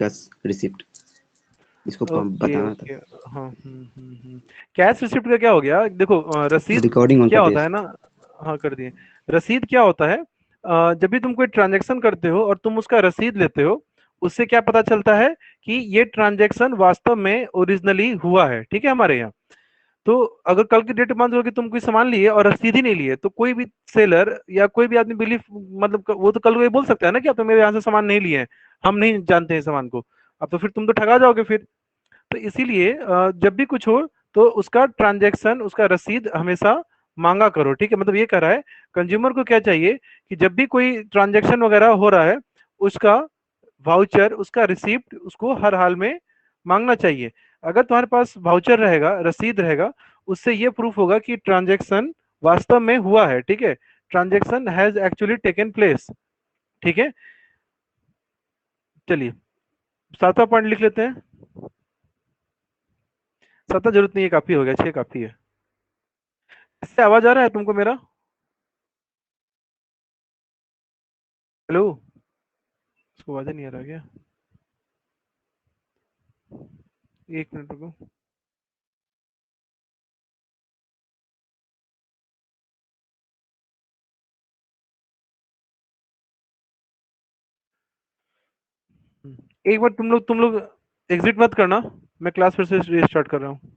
Cash receipt, इसको okay बताना था। ओके। हाँ कैश रिसिप्ट का क्या हो गया, देखो रसीद रिकॉर्डिंग ऑन क्या होता परचेज। है ना। हाँ कर दिए। रसीद क्या होता है, जब भी तुम कोई ट्रांजैक्शन करते हो और तुम उसका रसीद लेते हो, उससे क्या पता चलता है कि ये ट्रांजैक्शन वास्तव में ओरिजिनली हुआ है, ठीक है हमारे यहाँ। तो अगर कल की डेट मान लो कि तुम कोई सामान लिए और रसीद ही नहीं लिए, तो कोई भी सेलर या कोई भी आदमी बिलीव, मतलब वो तो कल को ये बोल सकता है ना कि आप तो मेरे यहाँ से सामान नहीं लिए हैं, हम नहीं जानते हैं सामान को। अब तो फिर तुम तो ठगा जाओगे फिर। तो इसीलिए जब भी कुछ हो तो उसका ट्रांजैक्शन, उसका रसीद हमेशा मांगा करो, ठीक है। मतलब ये कह रहा है कंज्यूमर को क्या चाहिए कि जब भी कोई ट्रांजैक्शन वगैरह हो रहा है, उसका वाउचर, उसका रिसिप्ट उसको हर हाल में मांगना चाहिए। अगर तुम्हारे पास वाउचर रहेगा, रसीद रहेगा, उससे ये प्रूफ होगा कि ट्रांजैक्शन वास्तव में हुआ है, ठीक है। Transaction has actually taken place, ठीक है। चलिए 7वां पॉइंट लिख लेते हैं। 7 जरूरत नहीं है, काफी हो गया, 6 काफी है। इससे आवाज आ रहा है तुमको मेरा? हेलो, इसको आवाज नहीं आ रहा क्या? एक मिनट रुको। एक बार तुम लोग एग्जिट मत करना, मैं क्लास फिर से रिस्टार्ट कर रहा हूँ।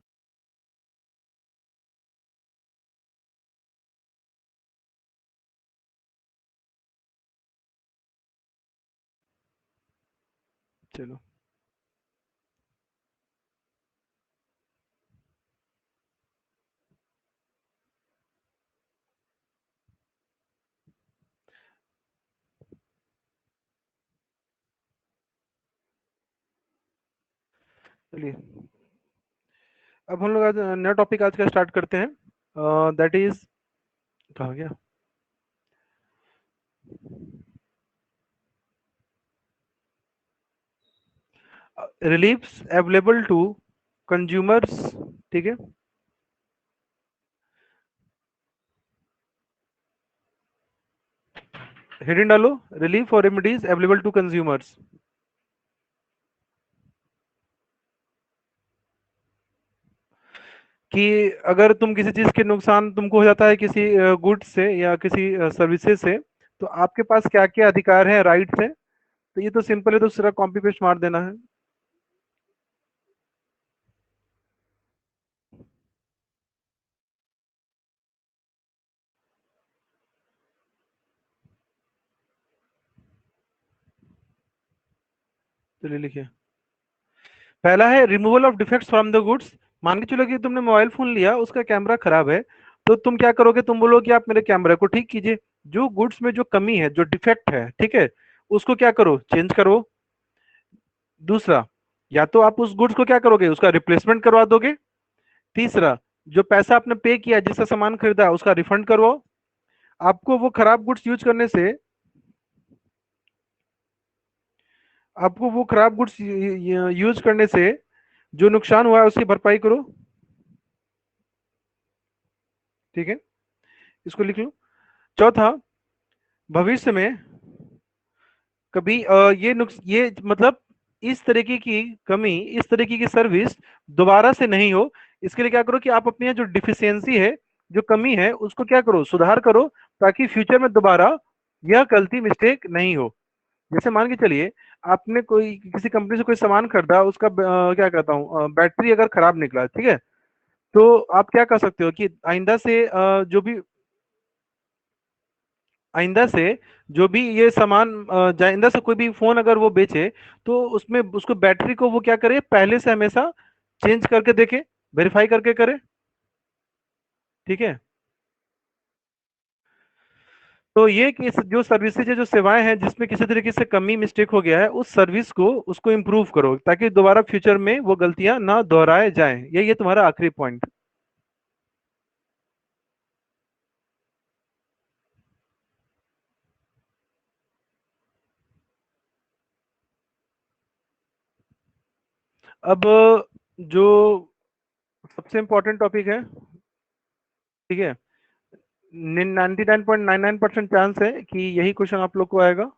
चलो चलिए, अब हम लोग आज नया टॉपिक आज का स्टार्ट करते हैं। दैट इज, कहाँ गया? रिलीफ्स अवेलेबल टू कंज्यूमर्स, ठीक है। हेडिंग डालो, रिलीफ और रेमेडीज अवेलेबल टू कंज्यूमर्स। कि अगर तुम किसी चीज के नुकसान तुमको हो जाता है किसी गुड्स से या किसी सर्विसेज से, तो आपके पास क्या क्या अधिकार है, राइट्स है। तो ये तो सिंपल है, तो सिर्फ कॉपी पेस्ट मार देना है। चलिए लिखिए। पहला है removal of defects from the goods. मान के चलो कि तुमने मोबाइल फोन लिया, उसका कैमरा खराब है, तो तुम क्या करोगे, तुम बोलोगे कि आप मेरे कैमरे को ठीक कीजिए। जो गुड्स में जो कमी है, जो डिफेक्ट है, ठीक है, उसको क्या करो, चेंज करो। दूसरा, या तो आप उस गुड्स को क्या करोगे, उसका रिप्लेसमेंट करवा दोगे। तीसरा, जो पैसा आपने पे किया, जिसका सामान खरीदा, उसका रिफंड करवाओ। आपको वो खराब गुड्स यूज करने से, आपको वो खराब गुड्स यूज करने से जो नुकसान हुआ है उसकी भरपाई करो, ठीक है। इसको लिख लो। चौथा, भविष्य में कभी ये मतलब इस तरीके की कमी, इस तरीके की सर्विस दोबारा से नहीं हो, इसके लिए क्या करो कि आप अपनी जो डिफिशियंसी है, जो कमी है, उसको क्या करो, सुधार करो, ताकि फ्यूचर में दोबारा यह गलती, मिस्टेक नहीं हो। जैसे मान के चलिए, आपने कोई किसी कंपनी से कोई सामान खरीदा, उसका क्या कहता हूँ, बैटरी अगर खराब निकला, ठीक है, तो आप क्या कर सकते हो कि आइंदा से जो भी, आइंदा से जो भी ये सामान आइंदा से कोई भी फोन अगर वो बेचे, तो उसमें उसको बैटरी को वो क्या करे, पहले से हमेशा चेंज करके देखे, वेरीफाई करके करे, ठीक है। तो ये कि जो सर्विसेज है, जो सेवाएं हैं जिसमें किसी तरीके से कमी, मिस्टेक हो गया है, उस सर्विस को, उसको इम्प्रूव करो, ताकि दोबारा फ्यूचर में वो गलतियां ना दोहराए जाएं। ये तुम्हारा आखिरी पॉइंट। अब जो सबसे इंपॉर्टेंट टॉपिक है, ठीक है, 99.99% चांस है कि यही क्वेश्चन आप लोग को आएगा।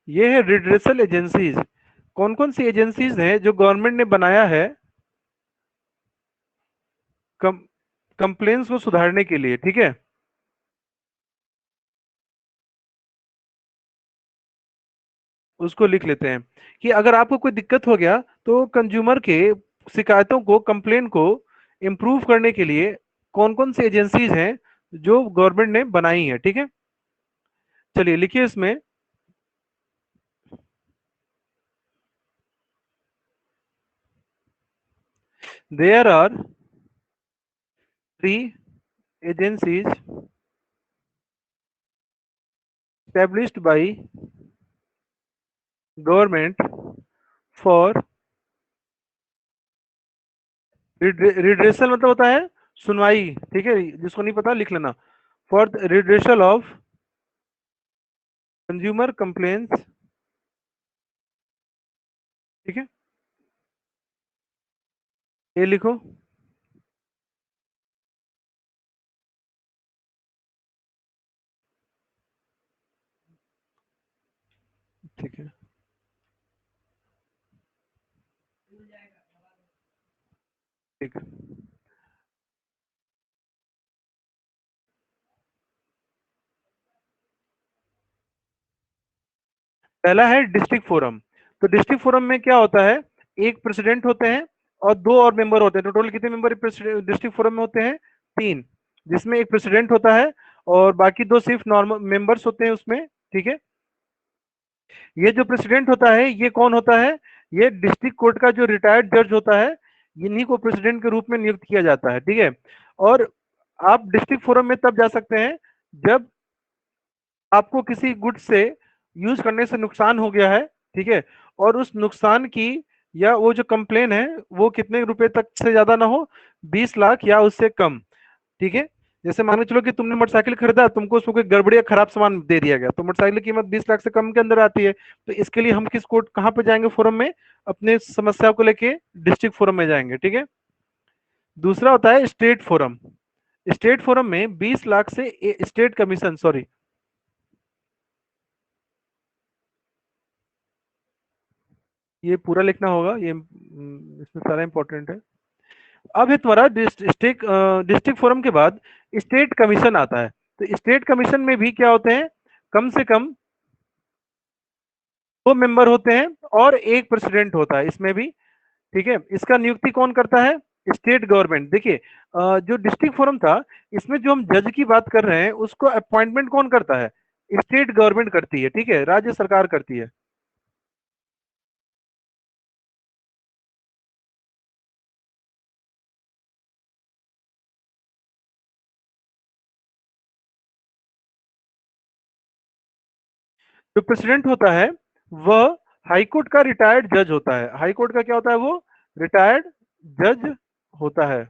ये है रिड्रेसल एजेंसीज। कौन कौन सी एजेंसीज हैं जो गवर्नमेंट ने बनाया है कंप्लेन्स को सुधारने के लिए, ठीक है। उसको लिख लेते हैं कि अगर आपको कोई दिक्कत हो गया तो कंज्यूमर के शिकायतों को, कंप्लेन को इम्प्रूव करने के लिए कौन कौन सी एजेंसीज हैं जो गवर्नमेंट ने बनाई है, ठीक है। चलिए लिखिए इसमें, there are 3 agencies established by government for redressal, मतलब होता है सुनवाई, ठीक है। जिसको नहीं पता लिख लेना, for redressal of consumer complaints, ठीक है। ये लिखो, ठीक है, ठीक है। पहला है डिस्ट्रिक्ट फोरम। तो डिस्ट्रिक्ट फोरम में क्या होता है, एक प्रेसिडेंट होते हैं और 2 और मेंबर होते हैं। तो टोटल कितने मेंबर डिस्ट्रिक्ट फोरम में होते हैं? 3, जिसमें एक प्रेसिडेंट होता है और बाकी 2 सिर्फ नॉर्मल मेंबर्स होते हैं उसमें, ठीक है। ये जो प्रेसिडेंट होता है ये कौन होता है? ये डिस्ट्रिक्ट कोर्ट का जो रिटायर्ड जज होता है, इन्हीं को प्रेसिडेंट के रूप में नियुक्त किया जाता है, ठीक है। और आप डिस्ट्रिक्ट फोरम में तब जा सकते हैं जब आपको किसी गुड से यूज करने से नुकसान हो गया है, ठीक है। और उस नुकसान की या वो जो कंप्लेन है वो कितने रुपए तक से ज्यादा ना हो, 20 लाख या उससे कम, ठीक है। जैसे मान के चलो कि तुमने मोटरसाइकिल खरीदा, तुमको उसमें कोई गड़बड़ी या खराब सामान दे दिया गया, तो मोटरसाइकिल की कीमत 20 लाख से कम के अंदर आती है। तो इसके लिए हम किस कोर्ट, कहाँ पे जाएंगे फोरम में? अपने समस्या को लेके डिस्ट्रिक्ट फोरम में जाएंगे, ठीक है। दूसरा होता है स्टेट फोरम। स्टेट फोरम में 20 लाख से स्टेट कमीशन, सॉरी, ये पूरा लिखना होगा, ये इसमें सारा इंपॉर्टेंट है। अब है तुम्हारा डिस्ट्रिक्ट फोरम के बाद स्टेट कमीशन आता है। तो स्टेट कमीशन में भी क्या होते हैं, कम से कम 2 मेंबर होते हैं और एक प्रेसिडेंट होता है इसमें भी, ठीक है। इसका नियुक्ति कौन करता है? State government. देखिए जो डिस्ट्रिक्ट फोरम था, इसमें जो हम जज की बात कर रहे हैं उसको अपॉइंटमेंट कौन करता है? स्टेट गवर्नमेंट करती है, ठीक है, राज्य सरकार करती है। जो प्रेसिडेंट होता है वह हाई कोर्ट का रिटायर्ड जज होता है। हाई कोर्ट का क्या होता है? वो रिटायर्ड जज होता है।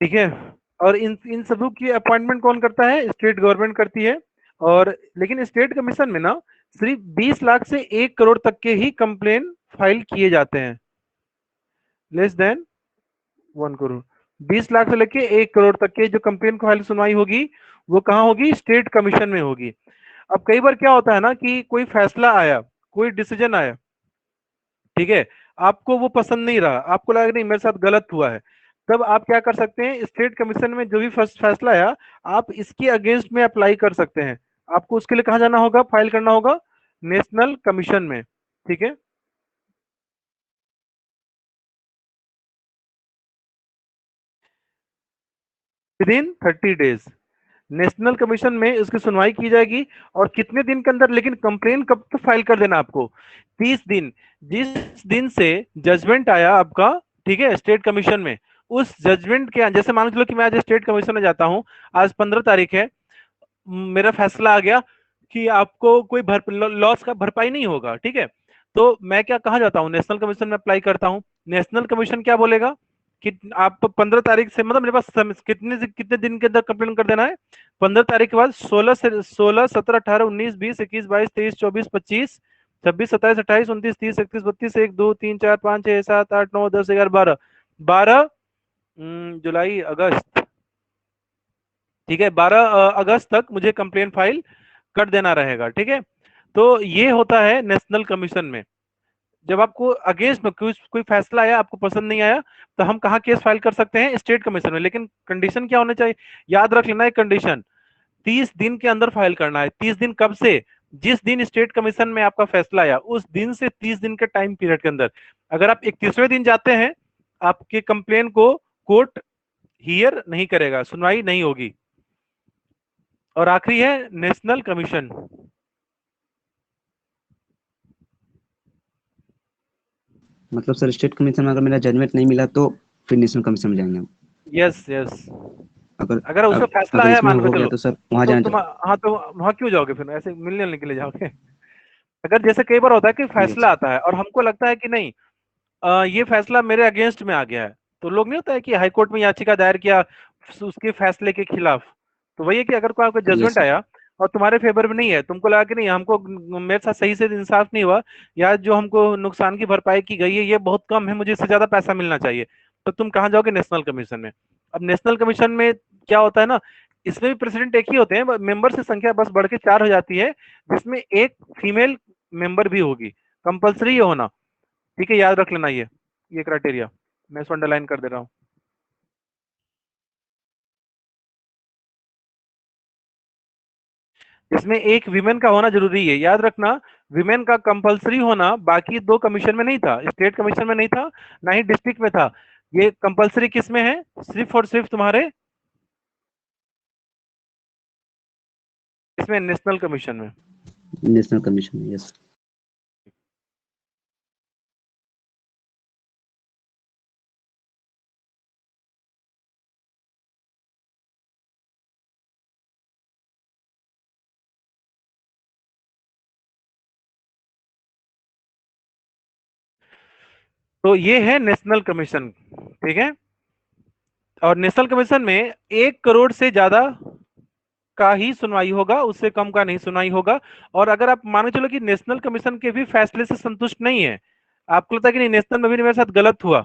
ठीक है। और इन इन सबों की अपॉइंटमेंट कौन करता है? स्टेट गवर्नमेंट करती है। और लेकिन स्टेट कमीशन में ना सिर्फ 20 लाख से 1 करोड़ तक के ही कंप्लेन फाइल किए जाते हैं, लेस देन 1 करोड़। 20 लाख से लेके 1 करोड़ तक के जो कंप्लेन फाइल सुनवाई होगी वो कहाँ होगी? स्टेट कमीशन में होगी। अब कई बार क्या होता है ना कि कोई फैसला आया, कोई डिसीजन आया, ठीक है, आपको वो पसंद नहीं रहा, आपको लगा नहीं मेरे साथ गलत हुआ है, तब आप क्या कर सकते हैं? स्टेट कमीशन में जो भी फर्स्ट फैसला आया, आप इसके अगेंस्ट में अप्लाई कर सकते हैं। आपको उसके लिए कहाँ जाना होगा? फाइल करना होगा नेशनल कमीशन में, ठीक है। With in 30 days national commission में इसकी सुनवाई की जाएगी। और कितने दिन के अंदर? लेकिन कंप्लेन कब तक फाइल कर देना आपको? 30 दिन। जिस दिन से जजमेंट आया आपका, ठीक है, स्टेट कमीशन में, उस जजमेंट के, जैसे मान लो कि मैं आज स्टेट कमीशन में जाता हूं, आज 15 तारीख है, मेरा फैसला आ गया कि आपको कोई लॉस का भरपाई नहीं होगा, ठीक है। तो मैं क्या कहा जाता हूँ, नेशनल कमीशन में अप्लाई करता हूँ। नेशनल कमीशन क्या बोलेगा कि आप 15 तारीख से, मतलब मेरे पास कितने दिन के अंदर कंप्लेन कर देना है, 15 तारीख के बाद 16, 17, 18, 19, 20, 21, 22, 23, 24, 25, 26, 27, 28, 29, 30, 31, 32, 1, 2, 3, 4, 5, 6, 7, 8, 9, 10, 11, 12 जुलाई अगस्त, ठीक है, 12 अगस्त तक मुझे कंप्लेन फाइल कर देना रहेगा, ठीक है। तो ये होता है नेशनल कमीशन में। जब आपको अगेंस्ट में कोई फैसला आया, आपको पसंद नहीं आया, तो हम कहाँ केस फाइल कर सकते हैं, स्टेट कमीशन में। लेकिन कंडीशन क्या होना चाहिए, याद रख लेना है कंडीशन, 30 दिन के अंदर फाइल करना है। 30 दिन कब से, जिस दिन स्टेट कमीशन में आपका फैसला आया उस दिन से 30 दिन के टाइम पीरियड के अंदर। अगर आप 31वें दिन जाते हैं, आपके कंप्लेन को कोर्ट हियर नहीं करेगा, सुनवाई नहीं होगी। और आखिरी है नेशनल कमीशन। मतलब सर स्टेट कमीशन में अगर मेरा जजमेंट नहीं मिला तो फिर नेशनल कमीशन में जाएंगे हम। यस यस, अगर अगर उसमें फैसला अगर आया इसमें मान के हो गया चलो, तो सर वहां जाना तुम, हाँ तो वहां क्यों जाओगे फिर, ऐसे मिलने के लिए जाओगे। अगर जैसे कई बार होता है कि ठीक है फैसला आता है और हमको लगता है कि नहीं, ये फैसला मेरे अगेंस्ट में आ गया है, तो लोग नहीं होता है कि हाई कोर्ट में याचिका दायर किया उसके फैसले के खिलाफ। तो वही है कि अगर कोई आपका यस जजमेंट सर। आया और तुम्हारे फेवर में नहीं है, तुमको लगा कि नहीं हमको, मेरे साथ सही से इंसाफ नहीं हुआ, या जो हमको नुकसान की भरपाई की गई है ये बहुत कम है, मुझे इससे ज्यादा पैसा मिलना चाहिए, तो तुम कहाँ जाओगे, नेशनल कमीशन में। अब नेशनल कमीशन में क्या होता है ना, इसमें भी प्रेसिडेंट एक ही होते हैं, मेंबर की संख्या बस बढ़ के 4 हो जाती है, जिसमें एक फीमेल मेंबर भी होगी, कंपलसरी ये होना, ठीक है, याद रख लेना ये क्राइटेरिया, मैं इसको अंडरलाइन कर दे रहा हूँ। इसमें एक विमेन का होना जरूरी है, याद रखना, विमेन का कंपलसरी होना बाकी 2 कमीशन में नहीं था, स्टेट कमीशन में नहीं था, ना ही डिस्ट्रिक्ट में था। ये कंपलसरी किस में है, सिर्फ और सिर्फ तुम्हारे इसमें नेशनल कमीशन में। नेशनल कमीशन में यस। तो ये है नेशनल कमीशन, ठीक है। और नेशनल कमीशन में 1 करोड़ से ज्यादा का ही सुनवाई होगा, उससे कम का नहीं सुनवाई होगा। और अगर आप मान के चलो कि नेशनल कमीशन के भी फैसले से संतुष्ट नहीं है, आपको लगता है कि नहीं नेशनल में भी मेरे साथ गलत हुआ,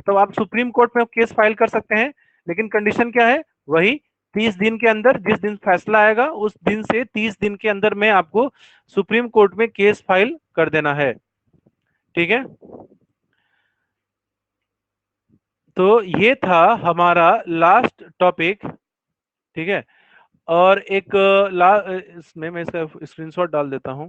तो आप सुप्रीम कोर्ट में केस फाइल कर सकते हैं। लेकिन कंडीशन क्या है, वही 30 दिन के अंदर, जिस दिन फैसला आएगा उस दिन से 30 दिन के अंदर में आपको सुप्रीम कोर्ट में केस फाइल कर देना है, ठीक है। तो ये था हमारा लास्ट टॉपिक, ठीक है। और एक इसमें मैं इसका स्क्रीनशॉट डाल देता हूं।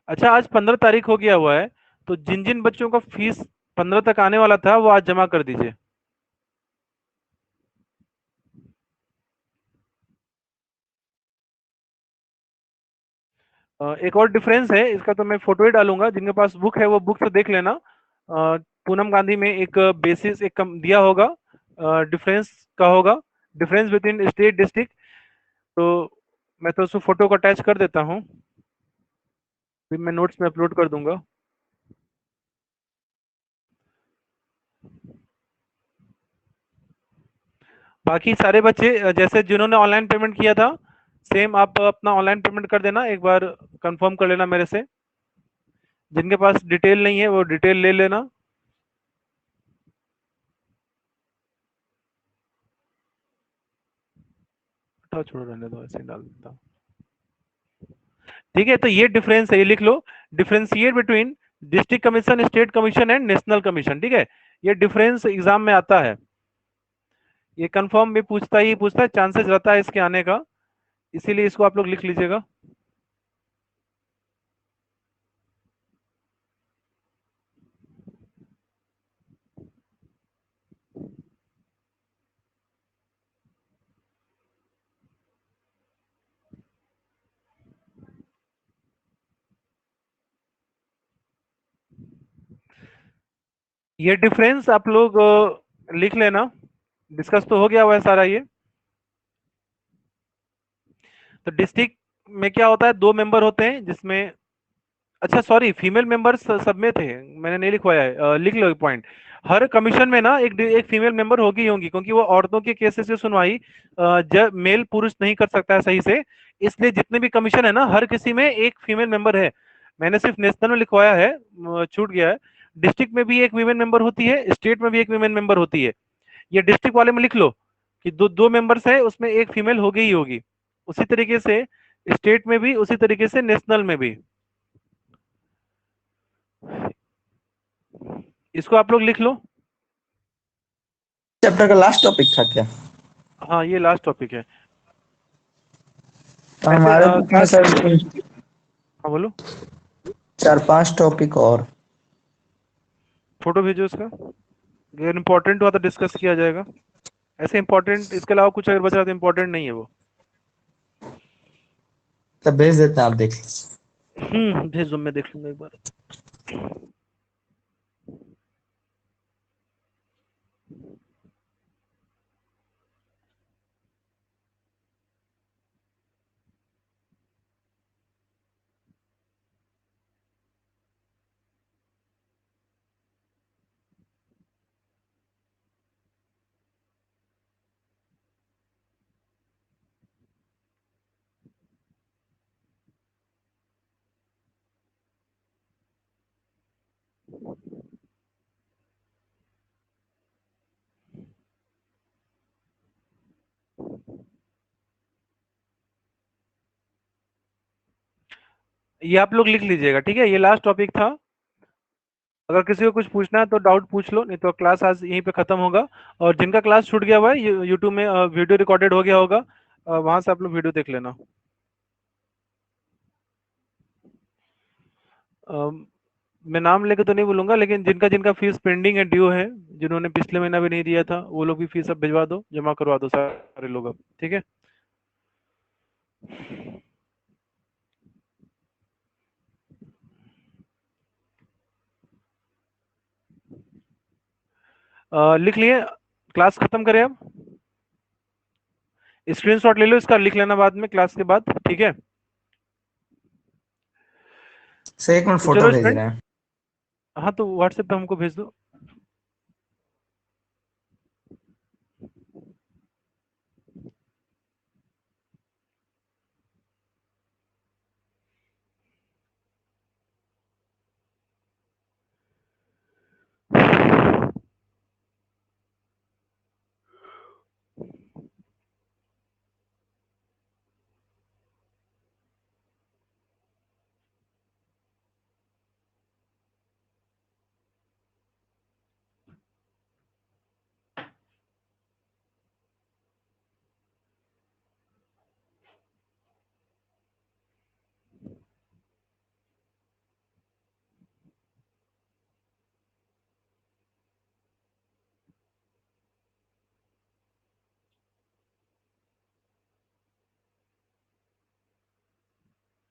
अच्छा, आज 15 तारीख हो गया हुआ है, तो जिन जिन बच्चों का फीस 15 तक आने वाला था वो आज जमा कर दीजिए। एक और डिफरेंस है इसका, तो मैं फोटो ही डालूंगा, जिनके पास बुक है वो बुक से देख लेना। पूनम गांधी में एक बेसिस एक दिया होगा, डिफरेंस का होगा, डिफरेंस बिटवीन स्टेट डिस्ट्रिक्ट। तो मैं तो उसको फोटो को अटैच कर देता हूँ, फिर मैं नोट्स में अपलोड कर दूंगा। बाकी सारे बच्चे जैसे जिन्होंने ऑनलाइन पेमेंट किया था, सेम आप अपना ऑनलाइन पेमेंट कर देना, एक बार कंफर्म कर लेना मेरे से। जिनके पास डिटेल नहीं है वो डिटेल ले लेना। हटाओ, छोड़ो, रहने दो, ऐसे ही डाल देता हूँ। ठीक है, तो ये डिफरेंस है, ये लिख लो, differentiate between district commission, state commission and national commission, ठीक है। ये डिफरेंस एग्जाम में आता है, ये कंफर्म भी पूछता है, चांसेस रहता है इसके आने का, इसीलिए इसको आप लोग लिख लीजिएगा। ये डिफरेंस आप लोग लिख लेना, डिस्कस तो हो गया हुआ है सारा ये। तो डिस्ट्रिक्ट में क्या होता है, 2 मेंबर होते हैं जिसमें, अच्छा सॉरी, फीमेल मेंबर्स सब में थे, मैंने नहीं लिखवाया है, लिख लो पॉइंट। हर कमीशन में ना एक फीमेल मेंबर होगी ही होंगी, क्योंकि वो औरतों के केसेस की सुनवाई जब मेल पुरुष नहीं कर सकता है सही से, इसलिए जितने भी कमीशन है ना, हर किसी में एक फीमेल मेंबर है। मैंने सिर्फ नेशनल में लिखवाया है, छूट गया है। डिस्ट्रिक्ट में भी एक वीमेन मेंबर होती है, स्टेट में भी एक वीमेन मेंबर होती है। ये डिस्ट्रिक्ट वाले में लिख लो कि दो दो मेंबर्स है, उसमें एक फीमेल होगी ही होगी। उसी तरीके से स्टेट में भी, उसी तरीके से नेशनल में भी। इसको आप लोग लिख लो। चैप्टर का लास्ट टॉपिक था क्या? हाँ, ये लास्ट टॉपिक है। तो ऐसे हमारे बुक में क्लास, सर हाँ बोलो। 4-5 टॉपिक और। फोटो भेजो इसका, अगर इम्पोर्टेंट हुआ तो डिस्कस किया जाएगा। ऐसे इम्पोर्टेंट, इसके अलावा कुछ अगर बचा तो इम्पोर्टेंट नहीं है वो। तब भेज देते हैं, आप देख लीजिए। भेज दो, मैं देख लूंगा एक बार। ये आप लोग लिख लीजिएगा, ठीक है, ये लास्ट टॉपिक था। अगर किसी को कुछ पूछना है तो डाउट पूछ लो, नहीं तो क्लास आज यहीं पे खत्म होगा। और जिनका क्लास छूट गया हुआ है, यूट्यूब में वीडियो रिकॉर्डेड हो गया होगा, वहां से आप लोग वीडियो देख लेना। मैं नाम लेके तो नहीं बोलूंगा, लेकिन जिनका जिनका फीस पेंडिंग है, ड्यू है, जिन्होंने पिछले महीना भी नहीं दिया था, वो लोग भी फीस अब भिजवा दो, जमा करवा दो सारे लोग अब, ठीक है। लिख लिए, क्लास खत्म करें अब। स्क्रीनशॉट ले लो इसका, लिख लेना बाद में क्लास के बाद, ठीक है। सर 1 मिनट, तो फोटो चलो भेज स्टूडेंट, रहे हैं। हाँ तो व्हाट्सएप पे हमको भेज दो।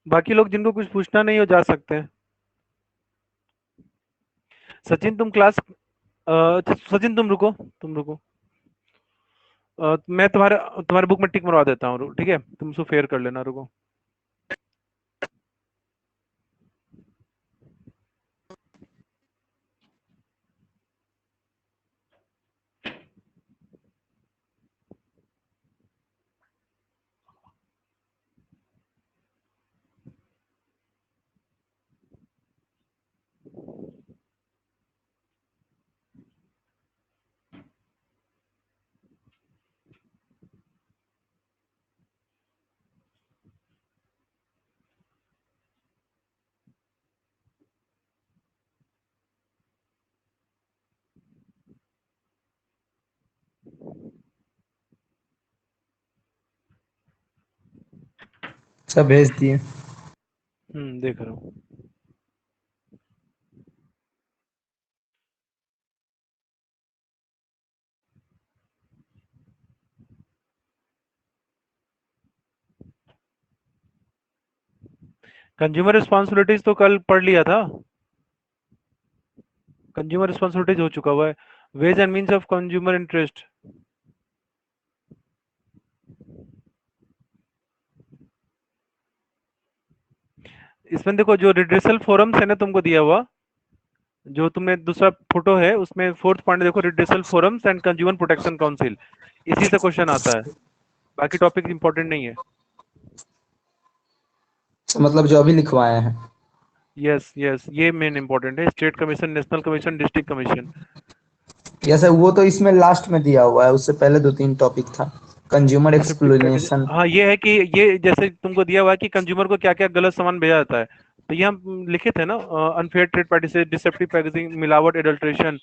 बाकी लोग जिनको कुछ पूछना नहीं हो जा सकते हैं। सचिन तुम क्लास, अच्छा, सचिन तुम रुको, तुम रुको। मैं तुम्हारे तुम्हारे बुक में टिक मरवा देता हूँ, ठीक है, तुम उसको फेयर कर लेना, रुको। सर भेज दिए। देख रहा हूँ। कंज्यूमर रिस्पॉन्सिबिलिटीज तो कल पढ़ लिया था, कंज्यूमर रिस्पॉन्सिबिलिटीज हो चुका हुआ है। Ways and means of consumer interest, इसमें देखो जो रिड्रेसल फोरम्स है ना तुमको दिया हुआ, जो तुमने दूसरा फोटो है उसमें फोर्थ पॉइंट देखो, redressal forums and consumer protection council, इसी से क्वेश्चन आता है, बाकी टॉपिक इंपॉर्टेंट नहीं है। मतलब जो अभी लिखवाए हैं। यस यस, ये मेन इंपॉर्टेंट है, state commission, national commission, district commission. या सर वो तो इसमें लास्ट में दिया हुआ है, उससे पहले 2-3 टॉपिक था। Consumer deceptive packaging, explanation. हाँ ये है कि ये जैसे तुमको दिया हुआ है कि कंज्यूमर को क्या क्या गलत सामान भेजा जाता है, तो ये हम लिखे थे ना, unfair trade practices, deceptive packaging, मिलावट, एडल्ट्रेशन,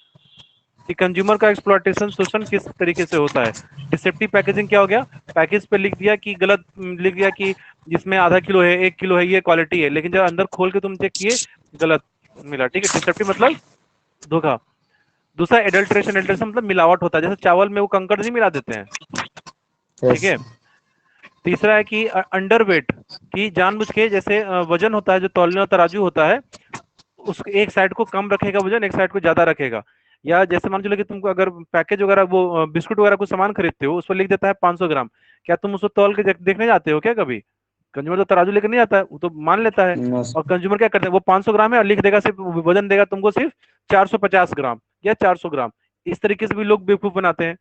कि कंज्यूमर का एक्सप्लॉयटेशन, शोषण किस तरीके से होता है। डिसेप्टिव पैकेजिंग क्या हो गया, पैकेज पे लिख दिया कि गलत, लिख दिया कि जिसमें आधा किलो है, 1 किलो है, ये क्वालिटी है, लेकिन जब अंदर खोल के तुम चेक किए गलत मिला, ठीक है, डिसेप्टिव मतलब धोखा। दूसरा एडल्ट्रेशन, एडल्ट्रेशन मतलब मिलावट होता है, जैसे चावल में वो कंकड़ नहीं मिला देते हैं, ठीक यस। है। तीसरा है कि अंडरवेट, कि जानबूझ के, जैसे वजन होता है जो तौलने और तराजू होता है, उस एक साइड को कम रखेगा वजन, एक साइड को ज्यादा रखेगा। या जैसे मान चलो कि तुमको अगर पैकेज वगैरह वो बिस्कुट वगैरह कुछ सामान खरीदते हो, उस पर लिख देता है 500 ग्राम, क्या तुम उसको तौल के देखने जाते हो क्या कभी? कंज्यूमर तो तराजू लेकर नहीं आता है, वो तो मान लेता है। नो और सर। कंज्यूमर क्या करते हैं, वो 500 ग्राम है और लिख देगा सिर्फ, वजन देगा तुमको सिर्फ 450 ग्राम या 400 ग्राम। इस तरीके से भी लोग बेवकूफ बनाते हैं।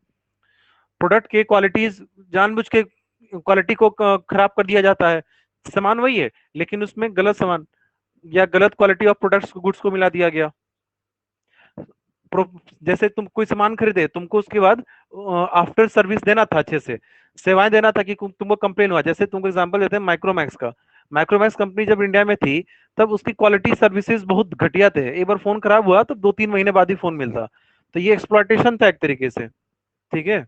प्रोडक्ट के क्वालिटीज, जानबूझ के क्वालिटी को खराब कर दिया जाता है, सामान वही है लेकिन उसमें गलत सामान या गलत क्वालिटी ऑफ प्रोडक्ट्स गुड्स को मिला दिया गया। जैसे तुम कोई सामान खरीदे, तुमको उसके बाद आफ्टर सर्विस देना था, अच्छे से सेवाएं देना था, कि तुमको कंप्लेन हुआ, जैसे तुमको एग्जांपल देते हैं माइक्रोमैक्स का। माइक्रोमैक्स कंपनी जब इंडिया में थी, तब उसकी क्वालिटी सर्विसेज बहुत घटिया थे, एक बार फोन खराब हुआ तो 2-3 महीने बाद ही फोन मिलता। तो ये एक्सप्लॉयटेशन था एक तरीके से, ठीक है।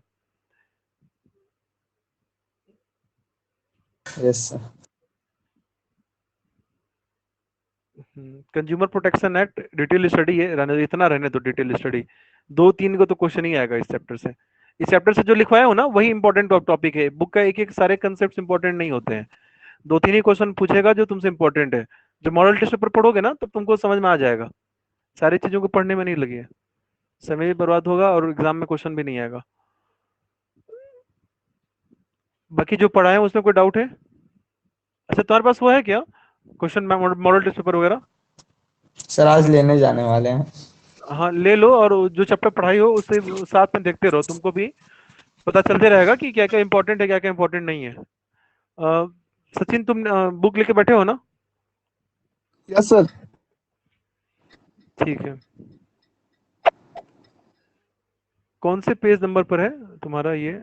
Yes sir. Consumer protection act detail study है, इतना रहने दो डिटेल स्टडी, 2-3 को तो क्वेश्चन ही आएगा इस चैप्टर से। इस चैप्टर से जो लिखवाया हो ना वही इंपॉर्टेंट टॉपिक है, बुक का एक एक सारे कंसेप्ट इंपॉर्टेंट नहीं होते हैं, 2-3 ही क्वेश्चन पूछेगा जो तुमसे इंपॉर्टेंट है। जो मॉडल टेस्ट पेपर पढ़ोगे ना तो तुमको समझ में आ जाएगा, सारी चीजों को पढ़ने में नहीं लगी है, समय भी बर्बाद होगा और एग्जाम में क्वेश्चन भी नहीं आएगा। बाकी जो पढ़ाए उसमें कोई डाउट है? अच्छा तुम्हारे पास वो है क्या क्वेश्चन, मॉडल टेस्ट पेपर वगैरह? सर आज लेने जाने वाले हैं। हाँ ले लो, और जो चैप्टर पढ़ाई हो उससे साथ में देखते रहो, तुमको भी पता चलते रहेगा कि क्या क्या इंपॉर्टेंट है, क्या क्या इंपॉर्टेंट नहीं है। सचिन तुम बुक लेके बैठे हो ना? Yes sir. ठीक है, कौन से पेज नंबर पर है तुम्हारा ये,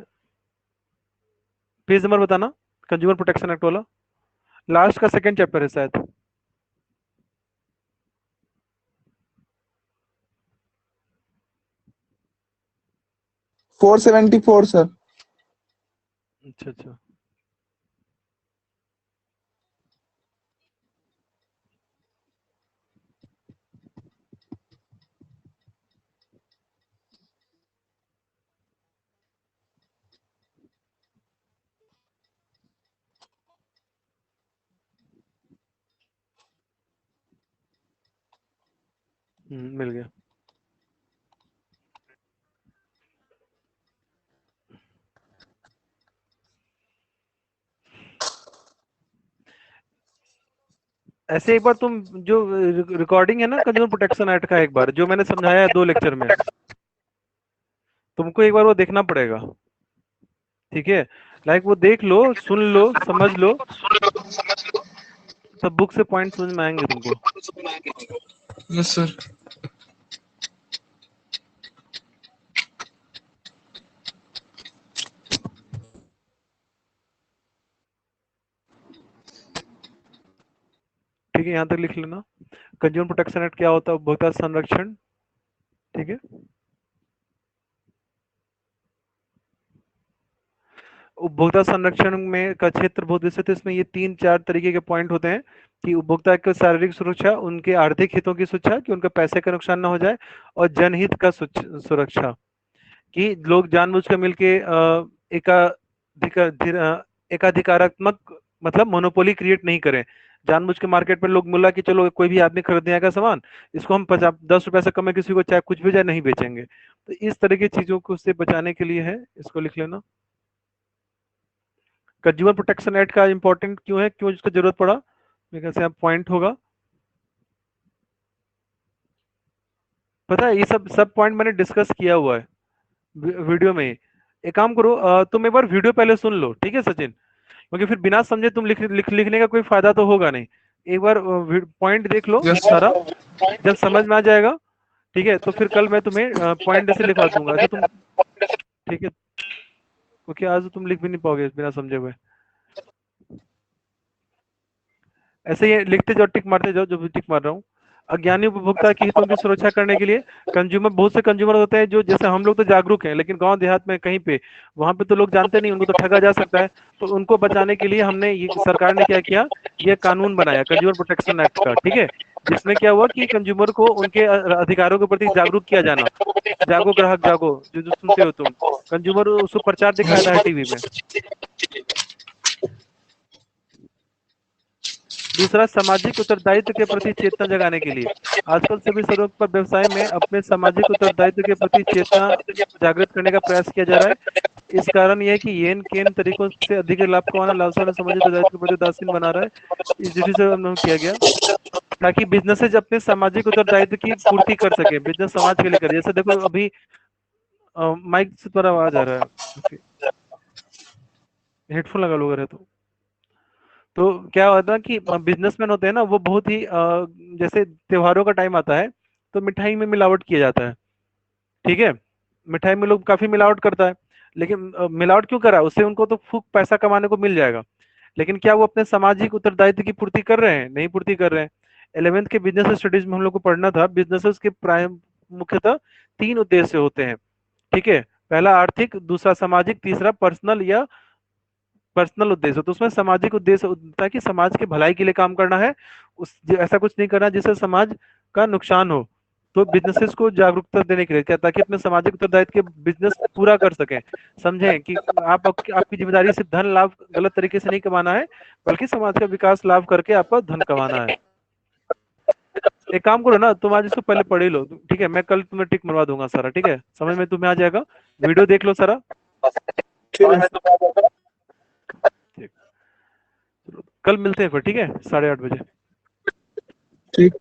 पेज नंबर बताना, कंज्यूमर प्रोटेक्शन एक्ट वाला, लास्ट का सेकंड चैप्टर है शायद। 474 सर। अच्छा अच्छा, मिल गया। ऐसे एक बार तुम जो रिकॉर्डिंग है ना कंज्यूमर प्रोटेक्शन एक्ट का, एक बार जो मैंने समझाया है 2 लेक्चर में, तुमको एक बार वो देखना पड़ेगा, ठीक है। लाइक वो देख लो, सुन लो, समझ लो, सब बुक से पॉइंट समझ में आएंगे तुमको। Yes sir. ठीक है, यहाँ तक लिख लेना। कंज्यूमर प्रोटेक्शन एक्ट क्या होता है, उपभोक्ता संरक्षण, ठीक है। उपभोक्ता संरक्षण में का क्षेत्र बहुत विस्तृत है, इसमें ये 3-4 तरीके के पॉइंट होते हैं, कि उपभोक्ता की शारीरिक सुरक्षा, उनके आर्थिक हितों की सुरक्षा, कि उनका पैसे का नुकसान ना हो जाए, और जनहित का सुरक्षा, कि लोग जानबूझ कर मिलके एकाधिकारात्मक मतलब मोनोपोली क्रिएट नहीं करें, जानबूझ के मार्केट में लोग मुल्ला कि चलो कोई भी आदमी खरीदने आएगा सामान, इसको हम 50-10 रुपए से कम में किसी को चाहे कुछ भी जाए नहीं बेचेंगे। तो इस तरह की चीजों को उससे बचाने के लिए है, इसको लिख लेना। कंज्यूमर प्रोटेक्शन एक्ट का इंपॉर्टेंट क्यों है, क्यों इसका जरूरत पड़ा, मेरे ख्याल से यहाँ पॉइंट होगा। पता है ये सब पॉइंट मैंने डिस्कस किया हुआ है वीडियो में। एक काम करो, तुम एक बार वीडियो पहले सुन लो, ठीक है सचिन, क्योंकि फिर बिना समझे तुम लिखने का कोई फायदा तो होगा नहीं। एक बार पॉइंट देख लो यस सारा, जब समझ में आ जाएगा ठीक है, तो फिर कल मैं तुम्हें पॉइंट ऐसे लिखवा दूंगा। अच्छा तुम, ठीक है, क्योंकि आज तुम लिख भी नहीं पाओगे बिना समझे हुए। ऐसे ही लिखते जाओ, टिक मारते जाओ, जो भी टिक मार रहा हूँ। अज्ञानी उपभोक्ता की हितों की सुरक्षा करने के लिए कंज्यूमर, बहुत से कंज्यूमर होते हैं जो, जैसे हम लोग तो जागरूक हैं, लेकिन गांव देहात में कहीं पे, वहां पे तो लोग जानते नहीं, उनको तो ठगा जा सकता है। तो उनको बचाने के लिए हमने ये, सरकार ने क्या किया, ये कानून बनाया कंज्यूमर प्रोटेक्शन एक्ट का, ठीक है। जिसमें क्या हुआ कि कंज्यूमर को उनके अधिकारों के प्रति जागरूक किया जाना। जागो ग्राहक जागो, जो जो सुनते हो तुम, कंज्यूमर उसको प्रचार दिखाया था टीवी में। दूसरा, सामाजिक उत्तरदायित्व के प्रति चेतना जगाने के लिए आजकल सभी स्तरों पर व्यवसाय में अपने सामाजिक उत्तरदायित्व के प्रति चेतना जागृत करने का प्रयास किया जा रहा है। इस कारण यह है कि येन केन तरीकों से अधिक लाभ कमाना लालसा ने सामाजिक उत्तरदायित्व के प्रति उदासीन बना रहा है। इस दृष्टि से उन्होंने किया गया ताकि बिजनेसेज अपने सामाजिक उत्तरदायित्व की पूर्ति कर सके। बिजनेस समाज के लिए करे, जैसे देखो अभी माइक से थोड़ा आवाज आ रहा है, हेडफोन लगा लो अगर है तो क्या होता है कि बिजनेसमैन होते हैं ना, वो बहुत ही जैसे त्योहारों का टाइम आता है तो मिठाई में मिलावट किया जाता है, ठीक है। मिठाई में लोग काफी मिलावट करता है, लेकिन मिलावट क्यों करा, उससे उनको तो फूक पैसा कमाने को मिल जाएगा, लेकिन क्या वो अपने सामाजिक उत्तरदायित्व की पूर्ति कर रहे हैं? नहीं पूर्ति कर रहे हैं। 11वीं के बिजनेस स्टडीज में हम लोग को पढ़ना था, बिजनेसेस के प्राइम मुख्यतः 3 उद्देश्य होते हैं, ठीक है। पहला आर्थिक, दूसरा सामाजिक, तीसरा पर्सनल या पर्सनल उद्देश्य। तो उसमें सामाजिक उद्देश्य होता है कि समाज की भलाई के लिए काम करना है, उस ऐसा कुछ नहीं करना जिससे समाज का नुकसान हो। तो बिजनेसेस को जागरूकता देने के लिए क्या, ताकि अपने सामाजिक उत्तरदायित्व के बिजनेस पूरा कर सकें। समझें कि आपकी जिम्मेदारी सिर्फ धन लाभ गलत तरीके से नहीं कमाना है, बल्कि समाज का विकास लाभ करके आपको धन कमाना है। एक काम करो ना, तुम आज इसको पहले पढ़ ही लो, ठीक है, मैं कल तुम्हें टिक मरवा दूंगा सारा, ठीक है, समझ में तुम्हें आ जाएगा। वीडियो देख लो सारा, ठीक। कल मिलते हैं फिर, ठीक है, 8:30 बजे। ठीक।